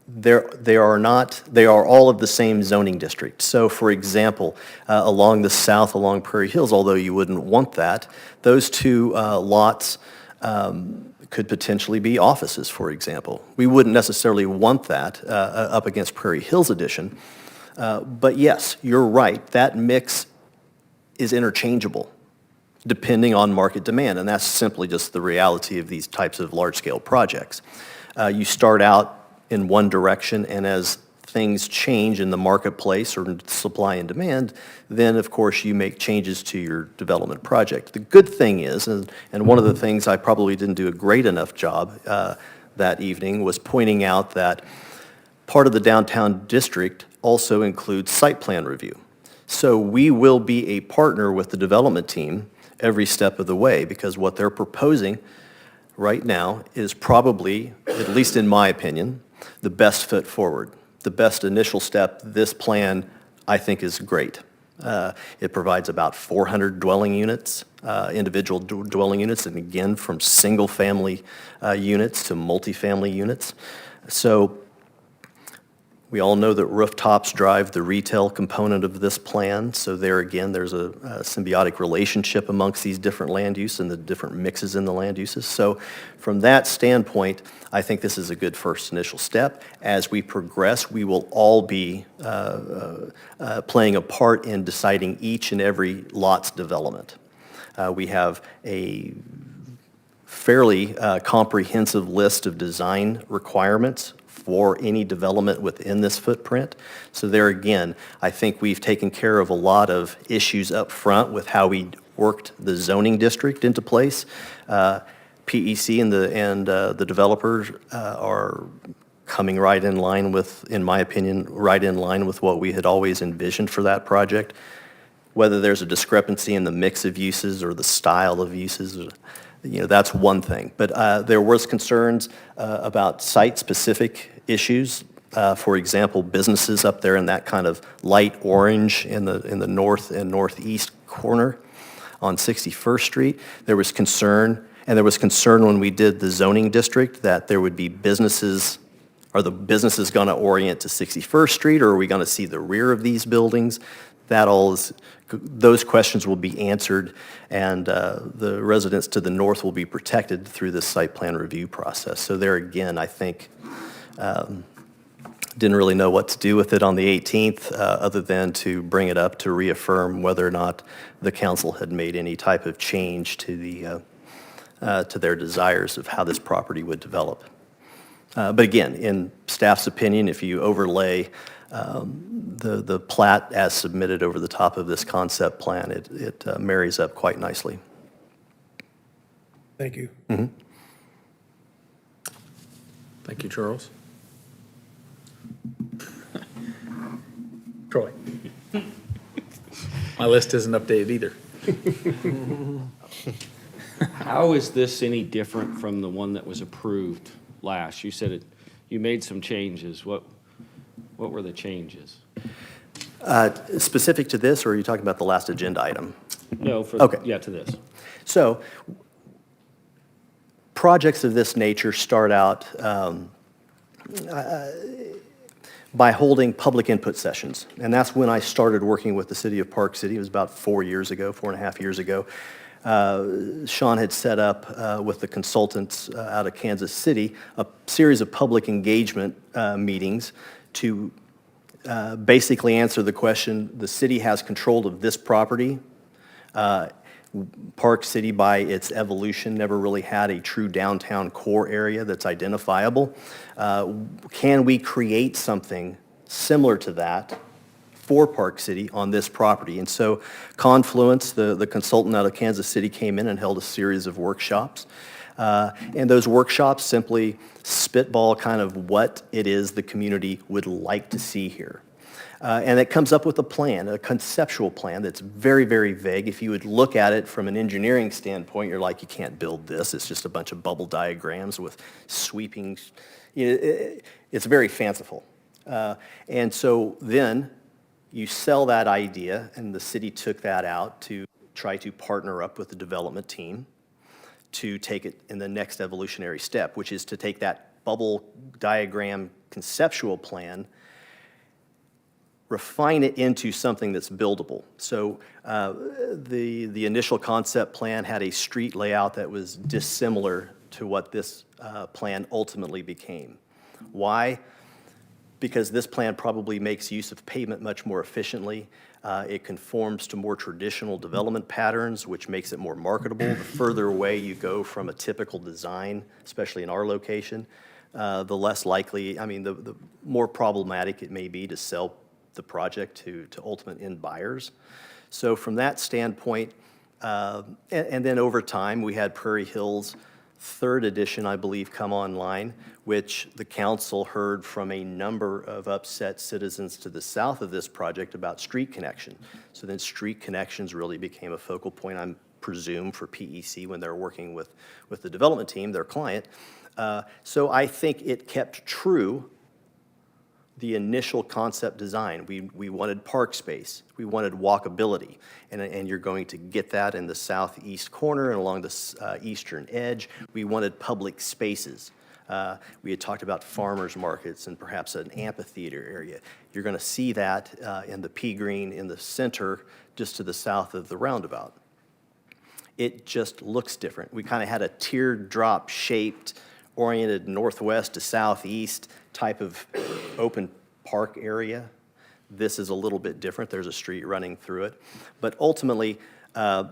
they are all of the same zoning district. So for example, along the south, along Prairie Hills, although you wouldn't want that, those two lots could potentially be offices, for example. We wouldn't necessarily want that up against Prairie Hills Edition. But yes, you're right, that mix is interchangeable depending on market demand, and that's simply just the reality of these types of large-scale projects. You start out in one direction, and as things change in the marketplace or supply and demand, then of course you make changes to your development project. The good thing is, and one of the things I probably didn't do a great enough job that evening, was pointing out that part of the downtown district also includes site plan review. So we will be a partner with the development team every step of the way, because what they're proposing right now is probably, at least in my opinion, the best foot forward. The best initial step. This plan, I think, is great. It provides about 400 dwelling units, individual dwelling units, and again, from single-family units to multifamily units. So we all know that rooftops drive the retail component of this plan. So there again, there's a symbiotic relationship amongst these different land use and the different mixes in the land uses. So from that standpoint, I think this is a good first initial step. As we progress, we will all be playing a part in deciding each and every lot's development. We have a fairly comprehensive list of design requirements for any development within this footprint. So there again, I think we've taken care of a lot of issues up front with how we worked the zoning district into place. PEC and the developers are coming right in line with, in my opinion, right in line with what we had always envisioned for that project. Whether there's a discrepancy in the mix of uses or the style of uses, that's one thing. But there was concerns about site-specific issues. For example, businesses up there in that kind of light orange in the north and northeast corner on 61st Street. There was concern, and there was concern when we did the zoning district that there would be businesses. Are the businesses going to orient to 61st Street, or are we going to see the rear of these buildings? Those questions will be answered, and the residents to the north will be protected through this site plan review process. So there again, I think, didn't really know what to do with it on the 18th, other than to bring it up to reaffirm whether or not the council had made any type of change to their desires of how this property would develop. But again, in staff's opinion, if you overlay the plat as submitted over the top of this concept plan, it marries up quite nicely. Thank you. Thank you, Charles. Troy. My list isn't updated either. How is this any different from the one that was approved last? You said you made some changes. What were the changes? Specific to this, or are you talking about the last agenda item? No, to this. So, projects of this nature start out by holding public input sessions. And that's when I started working with the city of Park City. It was about 4 years ago, 4.5 years ago. Sean had set up with the consultants out of Kansas City a series of public engagement meetings to basically answer the question, the city has control of this property. Park City, by its evolution, never really had a true downtown core area that's identifiable. Can we create something similar to that for Park City on this property? And so Confluence, the consultant out of Kansas City, came in and held a series of workshops. And those workshops simply spitball kind of what it is the community would like to see here. And it comes up with a plan, a conceptual plan that's very, very vague. If you would look at it from an engineering standpoint, you're like, you can't build this. It's just a bunch of bubble diagrams with sweeping. It's very fanciful. And so then you sell that idea, and the city took that out to try to partner up with the development team to take it in the next evolutionary step, which is to take that bubble diagram conceptual plan, refine it into something that's buildable. So the initial concept plan had a street layout that was dissimilar to what this plan ultimately became. Why? Because this plan probably makes use of pavement much more efficiently. It conforms to more traditional development patterns, which makes it more marketable. The further away you go from a typical design, especially in our location, the less likely, the more problematic it may be to sell the project to ultimate end buyers. So from that standpoint, and then over time, we had Prairie Hills third edition, I believe, come online, which the council heard from a number of upset citizens to the south of this project about street connection. So then street connections really became a focal point, I presume, for PEC when they're working with the development team, their client. So I think it kept true the initial concept design. We wanted park space, we wanted walkability, and you're going to get that in the southeast corner and along the eastern edge. We wanted public spaces. We had talked about farmers markets and perhaps an amphitheater area. You're going to see that in the pea green in the center, just to the south of the roundabout. It just looks different. We kind of had a teardrop shaped, oriented northwest to southeast type of open park area. This is a little bit different. There's a street running through it. But ultimately,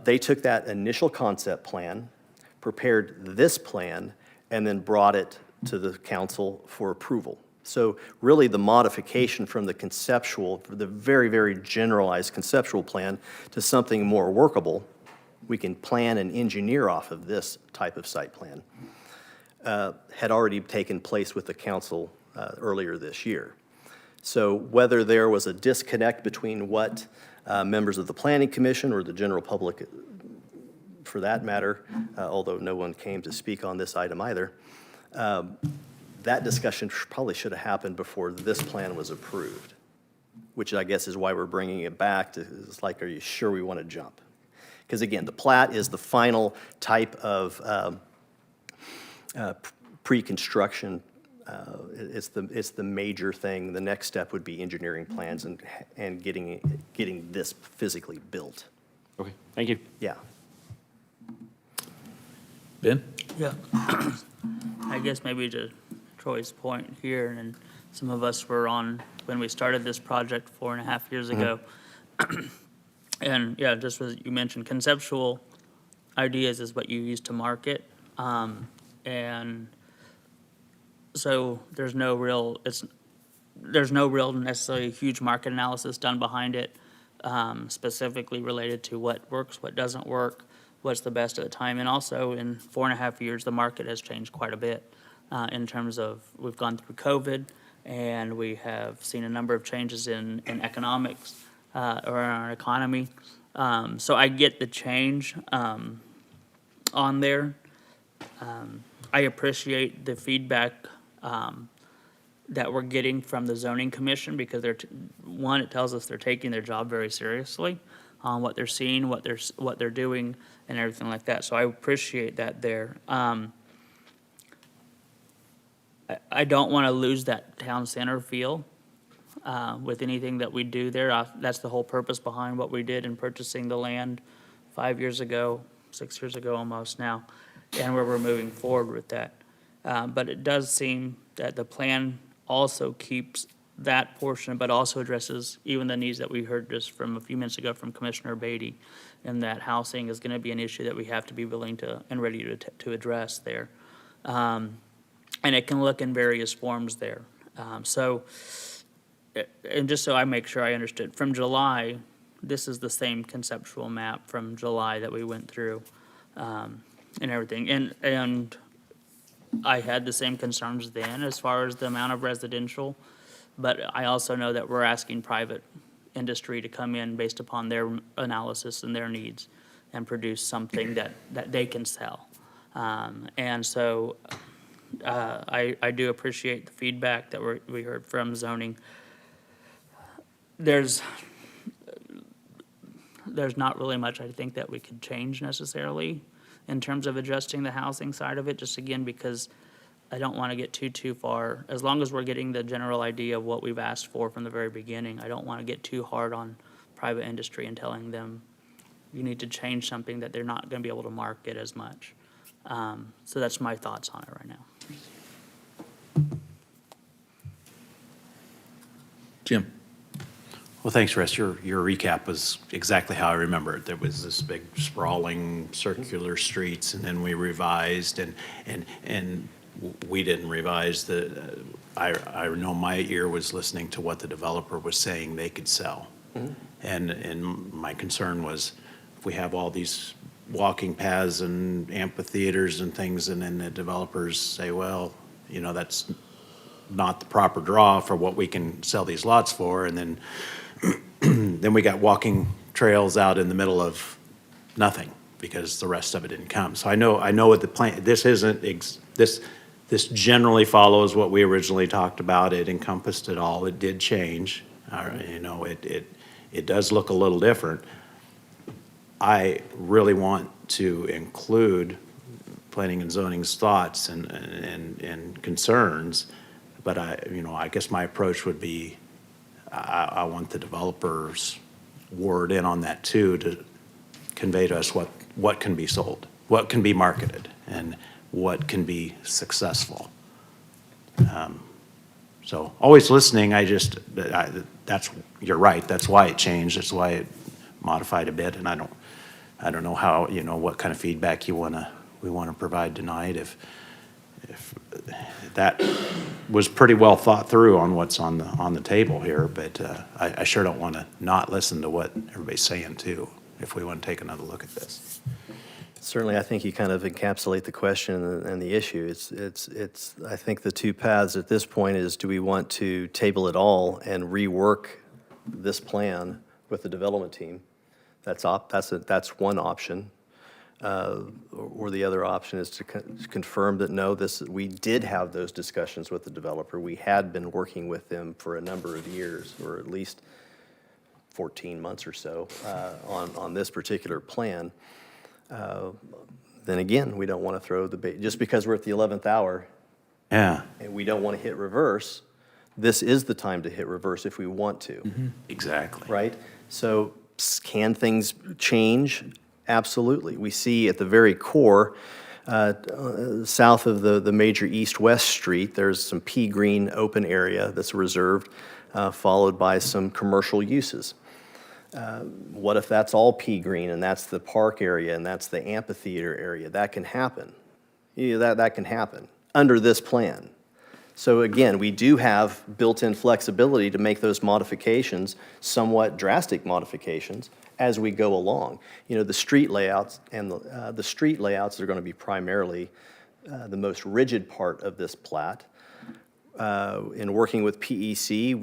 they took that initial concept plan, prepared this plan, and then brought it to the council for approval. So really the modification from the conceptual, the very, very generalized conceptual plan to something more workable, we can plan and engineer off of this type of site plan, had already taken place with the council earlier this year. So whether there was a disconnect between what members of the Planning Commission or the general public, for that matter, although no one came to speak on this item either, that discussion probably should have happened before this plan was approved, which I guess is why we're bringing it back to, it's like, are you sure we want to jump? Because again, the plat is the final type of pre-construction. It's the major thing. The next step would be engineering plans and getting this physically built. Okay, thank you. Yeah. Ben? Yeah. I guess maybe to Troy's point here, and some of us were on when we started this project 4.5 years ago. And yeah, just as you mentioned, conceptual ideas is what you use to market. And so there's no real necessarily huge market analysis done behind it, specifically related to what works, what doesn't work, what's the best at the time. And also in 4.5 years, the market has changed quite a bit in terms of we've gone through COVID and we have seen a number of changes in economics or in our economy. So I get the change on there. I appreciate the feedback that we're getting from the zoning commission because one, it tells us they're taking their job very seriously on what they're seeing, what they're doing, and everything like that. So I appreciate that there. I don't want to lose that town center feel with anything that we do there. That's the whole purpose behind what we did in purchasing the land 5 years ago, 6 years ago almost now, and where we're moving forward with that. But it does seem that the plan also keeps that portion, but also addresses even the needs that we heard just from a few minutes ago from Commissioner Beatty, and that housing is going to be an issue that we have to be willing to and ready to address there. And it can look in various forms there. And just so I make sure I understood, from July, this is the same conceptual map from July that we went through and everything. And I had the same concerns then as far as the amount of residential, but I also know that we're asking private industry to come in based upon their analysis and their needs and produce something that they can sell. And so I do appreciate the feedback that we heard from zoning. There's not really much I think that we could change necessarily in terms of adjusting the housing side of it, just again, because I don't want to get too far. As long as we're getting the general idea of what we've asked for from the very beginning, I don't want to get too hard on private industry and telling them you need to change something that they're not going to be able to market as much. So that's my thoughts on it right now. Jim? Well, thanks, Russ. Your recap was exactly how I remember it. There was this big sprawling circular streets, and then we revised, and we didn't revise I know my ear was listening to what the developer was saying they could sell. And my concern was, if we have all these walking paths and amphitheaters and things, and then the developers say, well, you know, that's not the proper draw for what we can sell these lots for, and then then we got walking trails out in the middle of nothing because the rest of it didn't come. So I know what the plan, this isn't, this generally follows what we originally talked about. It encompassed it all. It did change. You know, it does look a little different. I really want to include planning and zoning's thoughts and concerns, but I guess my approach would be, I want the developers word in on that too, to convey to us what can be sold, what can be marketed, and what can be successful. So always listening. You're right. That's why it changed. That's why it modified a bit. And I don't know how, what kind of feedback we want to provide tonight. If that was pretty well thought through on what's on the table here, but I sure don't want to not listen to what everybody's saying too, if we want to take another look at this. Certainly, I think you kind of encapsulate the question and the issue. I think the two paths at this point is, do we want to table it all and rework this plan with the development team? That's one option. Or the other option is to confirm that, no, we did have those discussions with the developer. We had been working with them for a number of years, or at least 14 months or so, on this particular plan. Then again, we don't want to throw the bait, just because we're at the 11th hour Yeah, and we don't want to hit reverse, this is the time to hit reverse if we want to, exactly. right? So can things change? Absolutely. We see at the very core, south of the major east-west street, there's some pea green open area that's reserved, followed by some commercial uses. What if that's all pea green and that's the park area and that's the amphitheater area? That can happen. That can happen under this plan. So again, we do have built-in flexibility to make those modifications, somewhat drastic modifications, as we go along. The street layouts and the street layouts are going to be primarily the most rigid part of this plat. In working with PEC,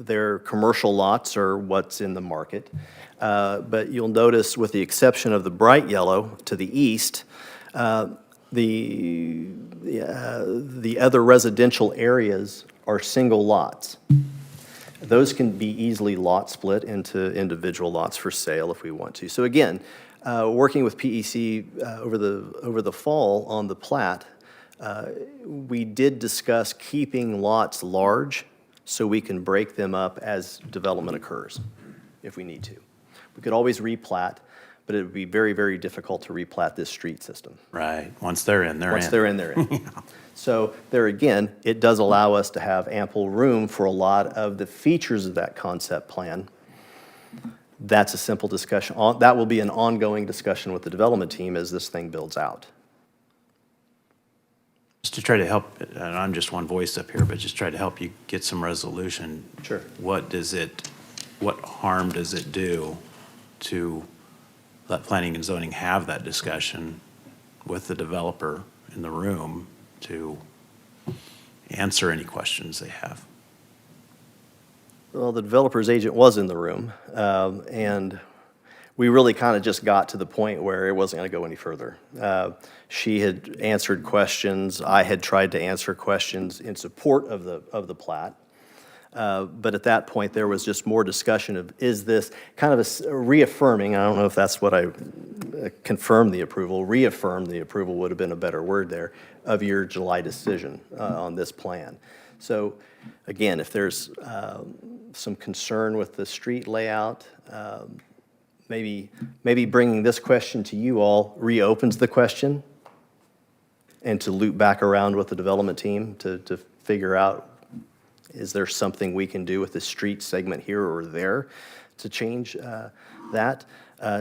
their commercial lots are what's in the market. But you'll notice, with the exception of the bright yellow to the east, the other residential areas are single lots. Those can be easily lot split into individual lots for sale if we want to. So again, working with PEC over the fall on the plat, we did discuss keeping lots large so we can break them up as development occurs, if we need to. We could always replat, but it would be very, very difficult to replat this street system. Right, once they're in, they're in. Once they're in, they're in. So there again, it does allow us to have ample room for a lot of the features of that concept plan. That's a simple discussion. That will be an ongoing discussion with the development team as this thing builds out. Just to try to help, and I'm just one voice up here, but just try to help you get some resolution. Sure. What harm does it do to let planning and zoning have that discussion with the developer in the room to answer any questions they have? Well, the developer's agent was in the room, and we really kind of just got to the point where it wasn't going to go any further. She had answered questions. I had tried to answer questions in support of the plat. But at that point, there was just more discussion of, is this kind of a reaffirming, I don't know if that's what I confirmed the approval, reaffirm the approval would have been a better word there, of your July decision on this plan. So again, if there's some concern with the street layout, maybe bringing this question to you all reopens the question, and to loop back around with the development team to figure out, is there something we can do with the street segment here or there to change that?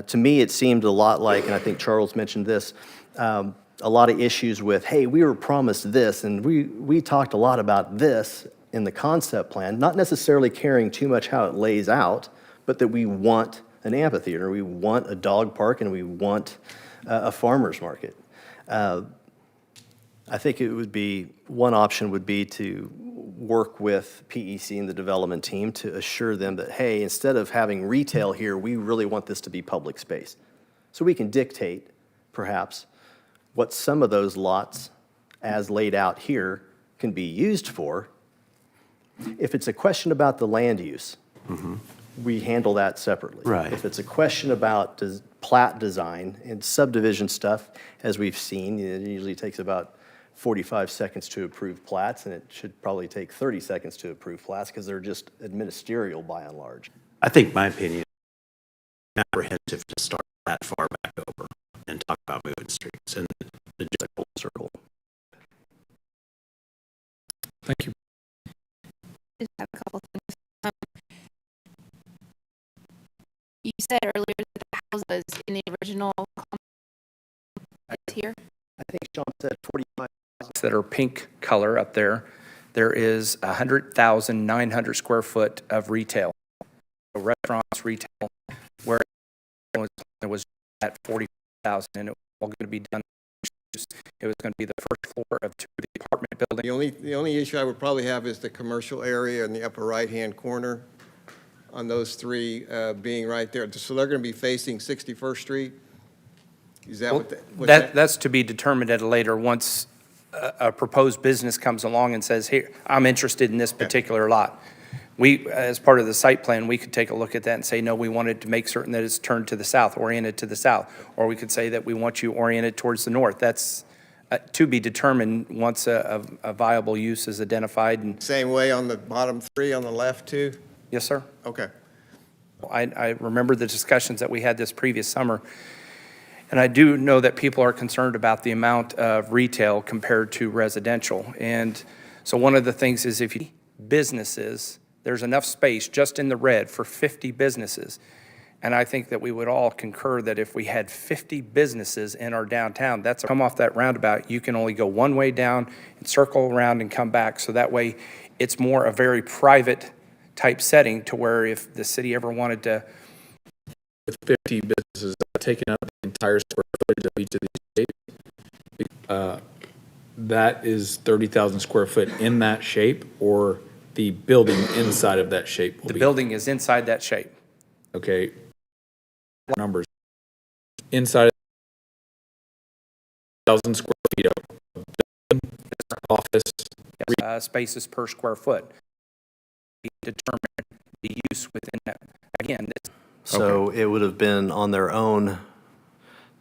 To me, it seemed a lot like, and I think Charles mentioned this, a lot of issues with, hey, we were promised this, and we talked a lot about this in the concept plan, not necessarily caring too much how it lays out, but that we want an amphitheater, we want a dog park, and we want a farmer's market. I think it would be, one option would be to work with PEC and the development team to assure them that, hey, instead of having retail here, we really want this to be public space. So we can dictate, perhaps, what some of those lots, as laid out here, can be used for. If it's a question about the land use, we handle that separately. Right. If it's a question about plat design and subdivision stuff, as we've seen, it usually takes about 45 seconds to approve plats, and it should probably take 30 seconds to approve plats because they're just administerial by and large. I think my opinion is apprehensive to start that far back over and talk about moving streets and the whole circle. Thank you. Just have a couple things. You said earlier that the houses in the original here. I think Sean said 45. That are pink color up there. There is 100,900 square foot of retail. So restaurants, retail, where it was at 40,000 $30,000, and it was all going to be done. It was going to be the first floor of 2 of the apartment buildings. The only issue I would probably have is the commercial area in the upper right-hand corner on those three being right there. So they're going to be facing 61st Street? Is that what? That's to be determined at a later, once a proposed business comes along and says, here, I'm interested in this particular lot. We, as part of the site plan, we could take a look at that and say, no, we wanted to make certain that it's turned to the south, oriented to the south. Or we could say that we want you oriented towards the north. That's to be determined once a viable use is identified. And Same way on the bottom three on the left, too? yes, sir. Okay. I remember the discussions that we had this previous summer, and I do know that people are concerned about the amount of retail compared to residential. And so one of the things is if you businesses, there's enough space just in the red for 50 businesses. And I think that we would all concur that if we had 50 businesses in our downtown, that's come off that roundabout, you can only go one way down and circle around and come back. So that way, it's more a very private type setting to where if the city ever wanted to. With 50 businesses taking up the entire square footage of each of these shapes, that is 30,000 square foot in that shape, or the building inside of that shape will The be? building is inside that shape. Okay. Numbers. Inside 1,000 square feet of building, office. Spaces per square foot. Determine the use within that. Again, So it would have been on their own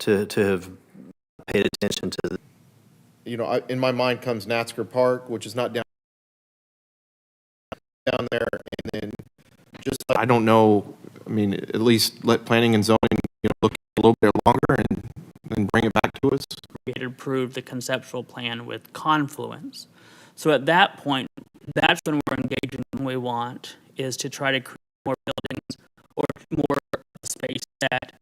to have paid attention to the. You know, in my mind comes Natsker Park, which is not down there, and then just, I don't know, I mean, at least let planning and zoning, look a little bit longer and then bring it back to us. We had approved the conceptual plan with Confluence. So at that point, that's when we're engaging, and we want is to try to create more buildings or more space that